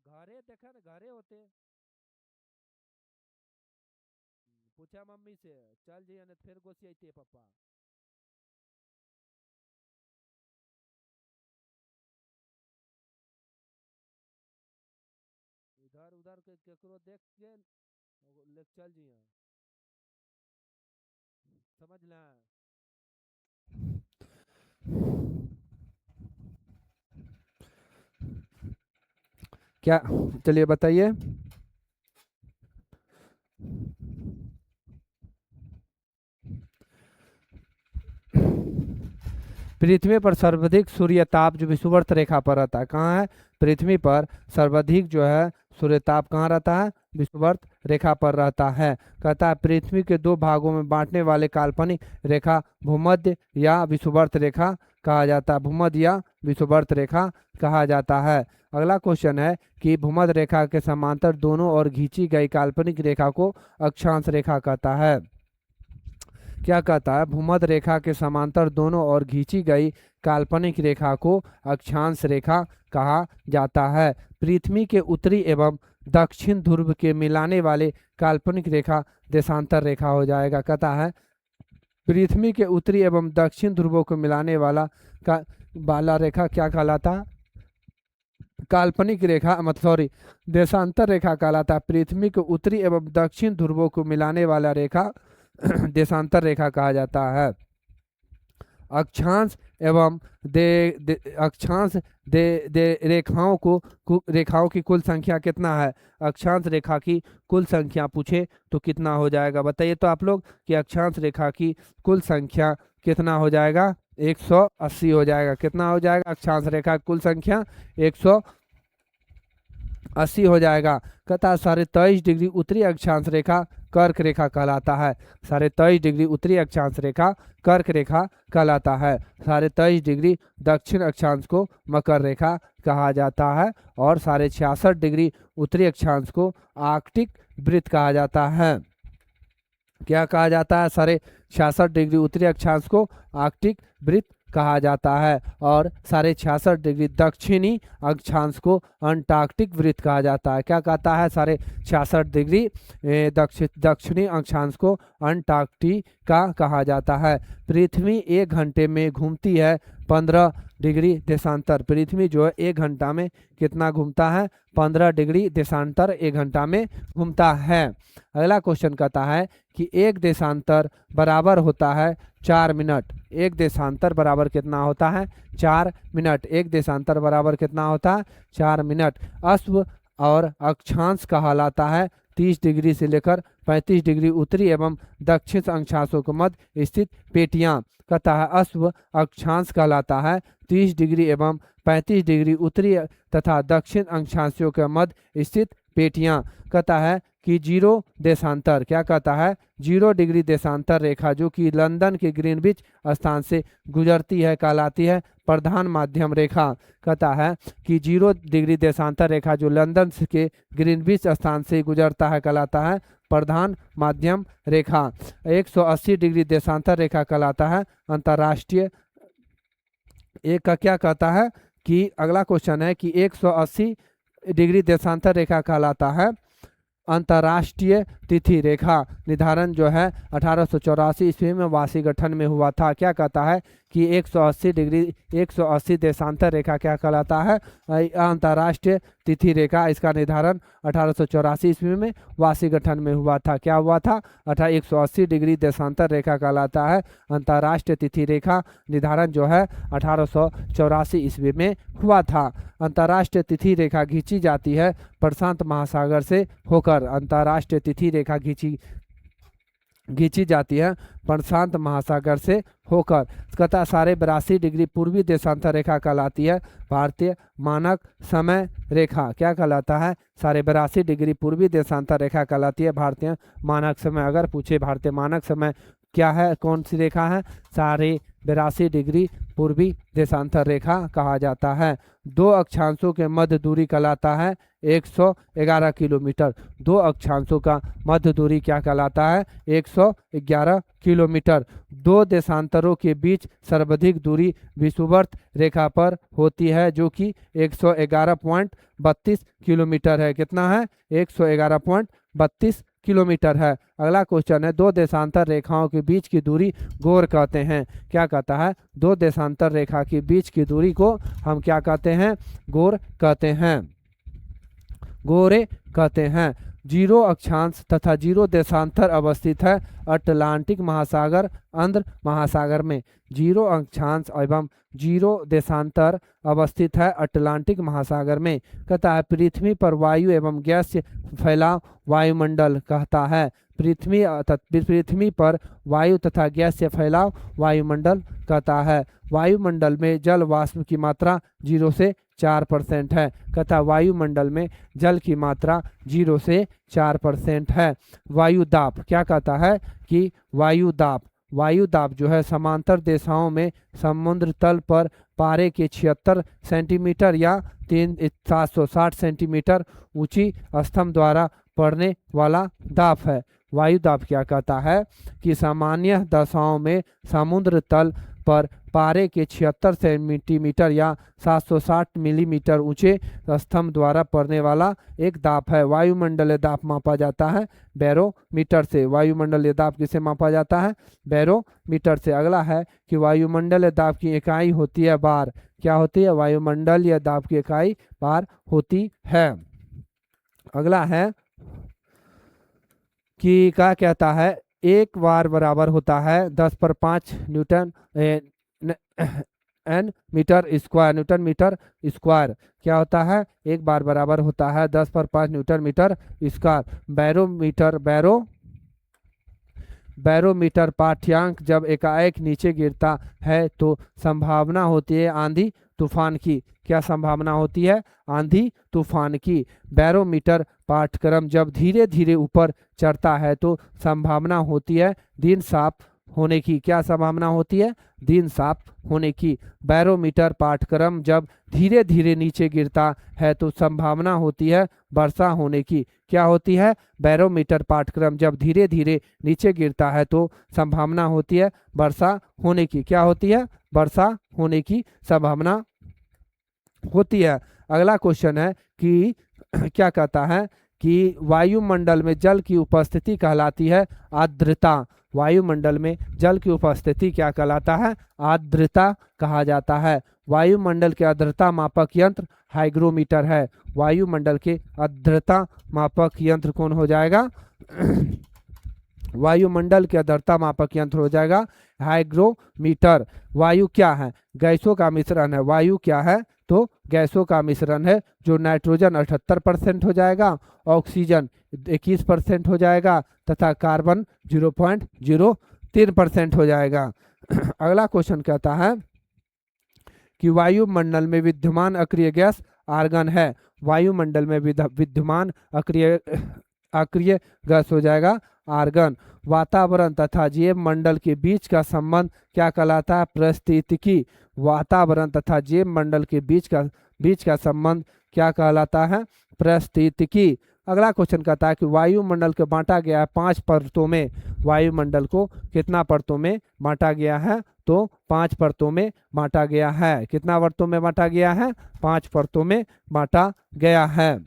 घरे देखा ना घरे होते, पूछा मम्मी से चल जी ने फिर गोसियते पप्पा। इधर उधर के केकरो देख के ले चल जी, समझ ला। क्या, चलिए बताइए। पृथ्वी पर सर्वाधिक सूर्य ताप जो विषुवत रेखा पर रहता है, कहाँ है, पृथ्वी पर सर्वाधिक जो है सूर्य ताप कहाँ रहता है, विषुवत रेखा पर रहता है। कहता है पृथ्वी के दो भागों में बांटने वाले काल्पनिक रेखा भूमध्य या विषुवत रेखा कहा जाता है, भूमध्य या विषुवत रेखा कहा जाता है। अगला क्वेश्चन है कि भूमध्य रेखा के समांतर दोनों ओर खींची गई काल्पनिक रेखा को अक्षांश रेखा कहता है। क्या कहता है, भूमध्य रेखा के समांतर दोनों ओर खींची गई काल्पनिक रेखा को अक्षांश रेखा कहा जाता है। पृथ्वी के उत्तरी एवं दक्षिण ध्रुव के मिलाने वाले काल्पनिक रेखा देशांतर रेखा हो जाएगा। कहता है पृथ्वी के उत्तरी एवं दक्षिण ध्रुवों को मिलाने वाला रेखा क्या कहलाता है, काल्पनिक रेखा मतलब सॉरी देशांतर रेखा कहलाता है। पृथ्वी के उत्तरी एवं दक्षिण ध्रुवों को मिलाने वाला रेखा देशांतर रेखा कहा जाता है। अक्षांश एवं अक्षांश रेखाओं की कुल संख्या कितना है, अक्षांश रेखा की कुल संख्या पूछे तो कितना हो जाएगा, बताइए तो आप लोग कि अक्षांश रेखा की कुल संख्या कितना हो जाएगा, 180 हो जाएगा। कितना हो जाएगा, अक्षांश रेखा की कुल संख्या 180 हो जाएगा। कहता है 23.5 डिग्री उत्तरी अक्षांश रेखा कर्क रेखा कहलाता है। 23.5 डिग्री उत्तरी अक्षांश रेखा कर्क रेखा कहलाता है। 23.5 डिग्री दक्षिण अक्षांश को मकर रेखा कहा जाता है और 66.5 डिग्री उत्तरी अक्षांश को आर्कटिक वृत्त कहा जाता है। क्या कहा जाता है, 66.5 डिग्री उत्तरी अक्षांश को आर्कटिक वृत्त कहा जाता है और 66.5 डिग्री दक्षिणी अक्षांश को अंटार्कटिक वृत्त कहा जाता है। क्या कहता है, 66.5 डिग्री दक्षिणी अक्षांश को अंटार्कटिका कहा जाता है। पृथ्वी 1 घंटे में घूमती है 15 डिग्री देशांतर। पृथ्वी जो है 1 घंटा में कितना घूमता है, 15 डिग्री देशांतर 1 घंटा में घूमता है। अगला क्वेश्चन कहता है कि एक देशांतर बराबर होता है 4 मिनट। एक देशांतर बराबर कितना होता है, 4 मिनट। एक देशांतर बराबर कितना होता है, 4 मिनट। अश्व और अक्षांश कहलाता है 30 डिग्री से लेकर 35 डिग्री उत्तरी एवं दक्षिण अक्षांशों के मध्य स्थित पेटियां। कहता है अश्व अक्षांश कहलाता है 30 डिग्री एवं 35 डिग्री उत्तरी तथा दक्षिण अक्षांशों के मध्य स्थित पेटियां। कहता है कि जीरो देशांतर, क्या कहता है, 0 डिग्री देशांतर रेखा जो कि लंदन के ग्रीनविच स्थान से गुजरती है कहलाती है प्रधान माध्यम रेखा। कहता है कि 0 डिग्री देशांतर रेखा जो लंदन के ग्रीनविच स्थान से गुजरता है कहलाता है प्रधान माध्यम रेखा। 180 डिग्री देशांतर रेखा कहलाता है अंतर्राष्ट्रीय। एक का क्या कहता है कि अगला क्वेश्चन है कि 180 डिग्री देशांतर रेखा कहलाता है अंतर्राष्ट्रीय तिथि रेखा। निर्धारण जो है 1884 ईस्वी में वाशिंगटन में हुआ था। क्या कहता है कि 180 देशांतर रेखा क्या कहलाता है, अंतर्राष्ट्रीय तिथि रेखा। इसका निर्धारण 1884 ईस्वी में वाशिंगटन में हुआ था। क्या हुआ था, 180 डिग्री देशांतर रेखा कहलाता है अंतर्राष्ट्रीय तिथि रेखा। निर्धारण जो है 1884 ईस्वी में हुआ था। अंतर्राष्ट्रीय तिथि रेखा खींची जाती है प्रशांत महासागर से होकर। अंतर्राष्ट्रीय तिथि रेखा खींची जाती है प्रशांत महासागर से होकर। कहता 82.5 डिग्री पूर्वी देशांतर रेखा कहलाती है भारतीय मानक समय रेखा। क्या कहलाता है, 82.5 डिग्री पूर्वी देशांतर रेखा कहलाती है भारतीय मानक समय। अगर पूछे भारतीय मानक समय क्या है, कौन सी रेखा है, 82.5 डिग्री पूर्वी देशांतर रेखा कहा जाता है। दो अक्षांशों के मध्य दूरी कहलाता है 111 किलोमीटर। दो अक्षांशों का मध्य दूरी क्या कहलाता है, 111 किलोमीटर। दो देशांतरों के बीच सर्वाधिक दूरी विषुववृत्त रेखा पर होती है जो कि 111.32 किलोमीटर है। कितना है, 111.32 किलोमीटर है। अगला क्वेश्चन है, दो देशांतर रेखाओं के बीच की दूरी गोर कहते हैं। क्या कहता है, दो देशांतर रेखा के बीच की दूरी को हम क्या कहते हैं, गोर कहते हैं, गोरे कहते हैं। 0 अक्षांश तथा 0 देशांतर अवस्थित है अटलांटिक महासागर अंध्र महासागर में। 0 अक्षांश एवं 0 देशांतर अवस्थित है अटलांटिक महासागर में। कहता है पृथ्वी पर वायु एवं गैस से फैलाव वायुमंडल कहता है। पृथ्वी पर वायु तथा गैस से फैलाव वायुमंडल कहता है। वायुमंडल में जल वाष्प की मात्रा 0 से 4% है। कहता वायुमंडल में जल की मात्रा 0 से 4% है। वायुदाब, क्या कहता है कि वायुदाब जो है समांतर दिशाओं में समुद्र तल पर पारे के 76 सेंटीमीटर या 760 सेंटीमीटर ऊंची स्तंभ द्वारा पड़ने वाला दाब है। वायुदाब क्या कहता है कि सामान्य दशाओं में समुद्र तल पर पारे के 76 सेंटीमीटर या 760 मिलीमीटर ऊंचे स्तंभ द्वारा पड़ने वाला एक दाब है। वायुमंडलीय दाब मापा जाता है बैरोमीटर से। वायुमंडलीय दाब किसे मापा जाता है, बैरोमीटर से। अगला है कि वायुमंडलीय दाब की इकाई होती है बार। क्या होती है, वायुमंडलीय दाब की इकाई बार होती है। अगला है कि क्या कहता है, एक बार बराबर होता है 10/5 न्यूटन न्यूटन मीटर स्क्वायर। क्या होता है, एक बार बराबर होता है 10/5 न्यूटन मीटर स्क्वायर। बैरोमीटर पाठ्यांक जब एकाएक नीचे गिरता है तो संभावना होती है आंधी तूफान की। क्या संभावना होती है, आंधी तूफान की। बैरोमीटर पाठ्यक्रम जब धीरे धीरे ऊपर चढ़ता है तो संभावना होती है दिन साफ होने की। क्या संभावना होती है, दिन साफ होने की। बैरोमीटर पाठ्यक्रम जब धीरे धीरे नीचे गिरता है तो संभावना होती है वर्षा होने की। क्या होती है, बैरोमीटर पाठ्यक्रम जब धीरे धीरे नीचे गिरता है तो संभावना होती है वर्षा होने की। क्या होती है, वर्षा होने की संभावना होती है। अगला क्वेश्चन है कि क्या कहता है कि वायुमंडल में जल की उपस्थिति कहलाती है आर्द्रता। वायुमंडल में जल की उपस्थिति क्या कहलाता है, आर्द्रता कहा जाता है। वायुमंडल के आर्द्रता मापक यंत्र हाइग्रोमीटर है। वायुमंडल के आर्द्रता मापक यंत्र कौन हो जाएगा, वायुमंडल के आर्द्रता मापक यंत्र हो जाएगा हाइग्रोमीटर। वायु क्या है, गैसों का मिश्रण है। वायु क्या है, तो गैसों का मिश्रण है जो नाइट्रोजन 78% हो जाएगा, ऑक्सीजन 21% हो जाएगा तथा कार्बन 0.03% हो जाएगा। अगला क्वेश्चन कहता है कि वायुमंडल में विद्यमान अक्रिय गैस आर्गन है। वायुमंडल में विद्यमान अक्रिय गैस हो जाएगा आर्गन। वातावरण तथा जैव मंडल के बीच का संबंध क्या कहलाता है? पारिस्थितिकी। वातावरण तथा जैव मंडल के बीच का संबंध क्या कहलाता है? पारिस्थितिकी। अगला क्वेश्चन कहता है कि वायुमंडल को बांटा गया है 5 परतों में। वायुमंडल को कितना परतों में बांटा गया है? तो 5 परतों में बांटा गया है। कितना परतों में बांटा गया है? 5 परतों में बांटा गया है।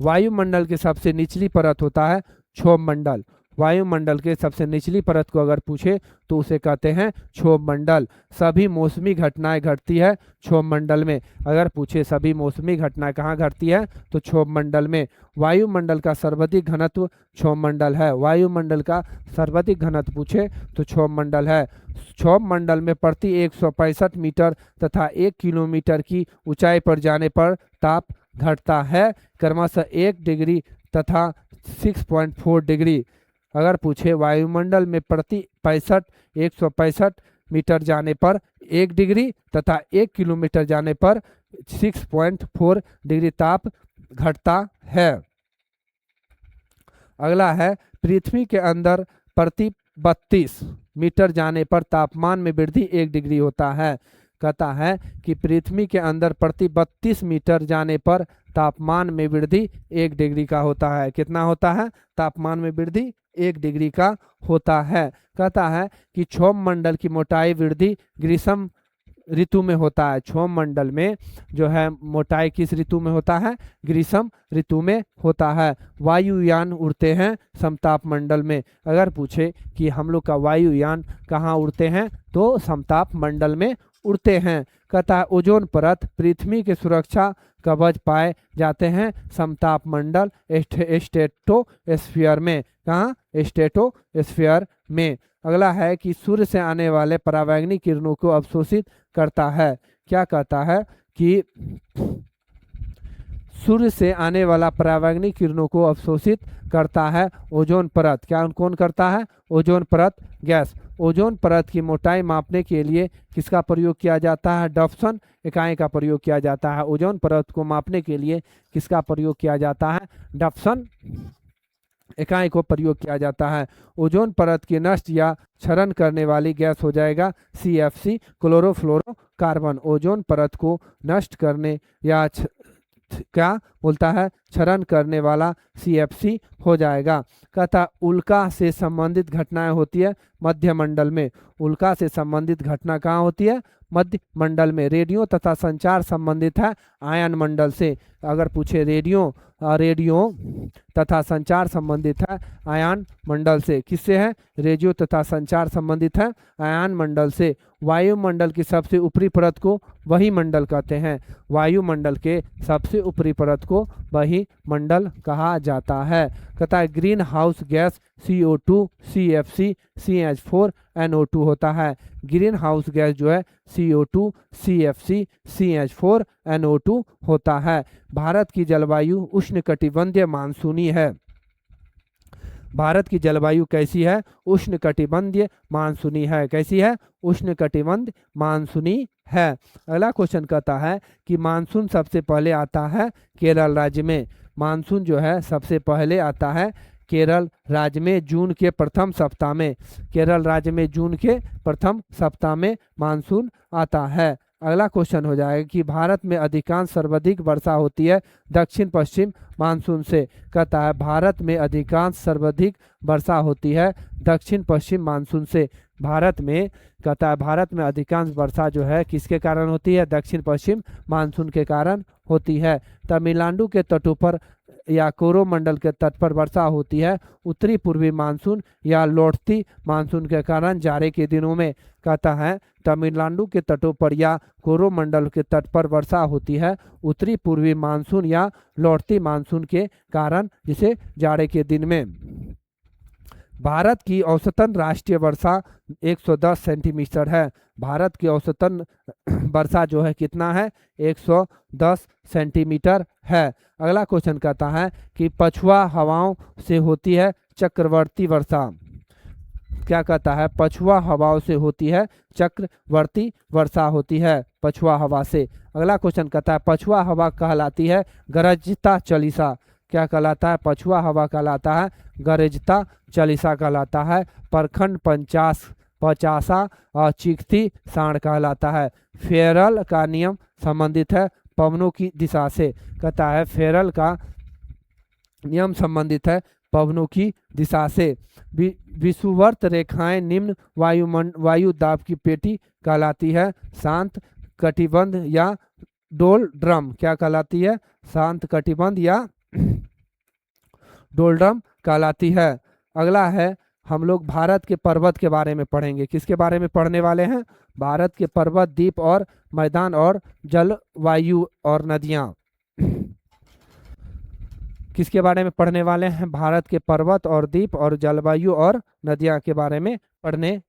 वायुमंडल की सबसे निचली परत होता है क्षोभ मंडल। वायुमंडल के सबसे निचली परत को अगर पूछे तो उसे कहते हैं क्षोभ मंडल। सभी मौसमी घटनाएं घटती है क्षोभ मंडल में। अगर पूछे सभी मौसमी घटनाएं कहाँ घटती है तो क्षोभ मंडल में। वायुमंडल का सर्वाधिक घनत्व क्षोभ मंडल है। वायुमंडल का सर्वाधिक घनत्व पूछे तो क्षोभ मंडल है। क्षोभ मंडल में प्रति 165 मीटर तथा 1 किलोमीटर की ऊंचाई पर जाने पर ताप घटता है क्रमशः 1 डिग्री तथा 6.4 डिग्री। अगर पूछे वायुमंडल में प्रति 165 मीटर जाने पर 1 डिग्री तथा 1 किलोमीटर जाने पर 6.4 डिग्री ताप घटता है। अगला है पृथ्वी के अंदर प्रति 32 मीटर जाने पर तापमान में वृद्धि 1 डिग्री होता है। कहता है कि पृथ्वी के अंदर प्रति 32 मीटर जाने पर तापमान में वृद्धि 1 डिग्री का होता है। कितना होता है? तापमान में वृद्धि 1 डिग्री का होता है। कहता है कि क्षोभ मंडल की मोटाई वृद्धि ग्रीष्म ऋतु में होता है। क्षोभ मंडल में जो है मोटाई किस ऋतु में होता है? ग्रीष्म ऋतु में होता है। वायुयान उड़ते हैं समताप मंडल में। अगर पूछे कि हम लोग का वायुयान कहाँ उड़ते हैं तो समताप मंडल में उड़ते हैं। कहता है ओजोन परत पृथ्वी के सुरक्षा कवच पाए जाते हैं समताप मंडल स्ट्रेटोस्फीयर में। कहाँ? स्ट्रेटोस्फीयर में। अगला है कि सूर्य से आने वाले परावैंगनिक किरणों को अवशोषित करता है। क्या कहता है कि सूर्य से आने वाला परावैंगनिक किरणों को अवशोषित करता है ओजोन परत। क्या कौन करता है? ओजोन परत गैस। ओजोन परत की मोटाई मापने के लिए किसका प्रयोग किया जाता है? डॉप्सन इकाई का प्रयोग किया जाता है। ओजोन परत को मापने के लिए किसका प्रयोग किया जाता है? डॉप्सन इकाई को प्रयोग किया जाता है। ओजोन परत की नष्ट या क्षरण करने वाली गैस हो जाएगा CFC क्लोरोफ्लोरोकार्बन। ओजोन परत को नष्ट करने या क्या बोलता है? क्षरण करने वाला CFC हो जाएगा। कहता उल्का से संबंधित घटनाएं होती है मध्य मंडल में। उल्का से संबंधित घटना कहाँ होती है? मध्य मंडल में। रेडियो तथा संचार संबंधित है आयन मंडल से। अगर पूछे रेडियो तथा संचार संबंधित है आयन मंडल से। किससे है? रेडियो तथा संचार संबंधित है आयन मंडल से। वायुमंडल की सबसे ऊपरी परत को वही मंडल कहते हैं। वायुमंडल के सबसे ऊपरी परत को वही मंडल कहा जाता है। कहता है green house gas CO2 CFC CH4 NO2 होता है। ग्रीन हाउस गैस जो है CO2 CFC CH4 NO2 होता है। भारत की जलवायु उष्णकटिबंधीय मानसूनी है। भारत की जलवायु कैसी है? उष्णकटिबंधीय मानसूनी है। कैसी है? उष्णकटिबंध मानसूनी है। अगला क्वेश्चन कहता है कि मानसून सबसे पहले आता है केरल राज्य में। मानसून जो है सबसे पहले आता है केरल राज्य में जून के प्रथम सप्ताह में। केरल राज्य में जून के प्रथम सप्ताह में मानसून आता है। अगला क्वेश्चन हो जाएगा कि भारत में अधिकांश सर्वाधिक वर्षा होती है दक्षिण पश्चिम मानसून से। कहता है भारत में अधिकांश सर्वाधिक वर्षा होती है दक्षिण पश्चिम मानसून से। भारत में कहता है भारत में अधिकांश वर्षा जो है किसके कारण होती है? दक्षिण पश्चिम मानसून के कारण होती है। तमिलनाडु के तटों पर या कोरोमंडल के तट पर वर्षा होती है उत्तरी पूर्वी मानसून या लौटती मानसून के कारण जाड़े के दिनों में। कहता है तमिलनाडु के तटों पर या कोरोमंडल के तट पर वर्षा होती है उत्तरी पूर्वी मानसून या लौटती मानसून के कारण, जिसे जाड़े के दिन में। भारत की औसतन राष्ट्रीय वर्षा 110 सेंटीमीटर है। भारत की औसतन वर्षा जो है कितना है? 110 सेंटीमीटर है। अगला क्वेश्चन कहता है कि पछुआ हवाओं से होती है चक्रवर्ती वर्षा। क्या कहता है? पछुआ हवाओं से होती है चक्रवर्ती वर्षा होती है पछुआ हवा से। अगला क्वेश्चन कहता है पछुआ हवा कहलाती है गरजता चालीसा। क्या कहलाता है? पछुआ हवा कहलाता है। गरजता चालीसा कहलाता है। परखंड पचासा और चीखती साँड़ कहलाता है। फेरल का नियम संबंधित है पवनों की दिशा से। कहता है फेरल का नियम संबंधित है पवनों की दिशा से। विषुववर्त रेखाएं निम्न वायु दाब की पेटी कहलाती है। शांत कटिबंध या डोलड्रम क्या कहलाती है? शांत कटिबंध या डोलड्रम कहलाती है। अगला है, हम लोग भारत के पर्वत के बारे में पढ़ेंगे। किसके बारे में पढ़ने वाले हैं? भारत के पर्वत, द्वीप और मैदान और जलवायु और नदियां। किसके बारे में पढ़ने वाले हैं? भारत के पर्वत और द्वीप और जलवायु और नदियां के बारे में पढ़ने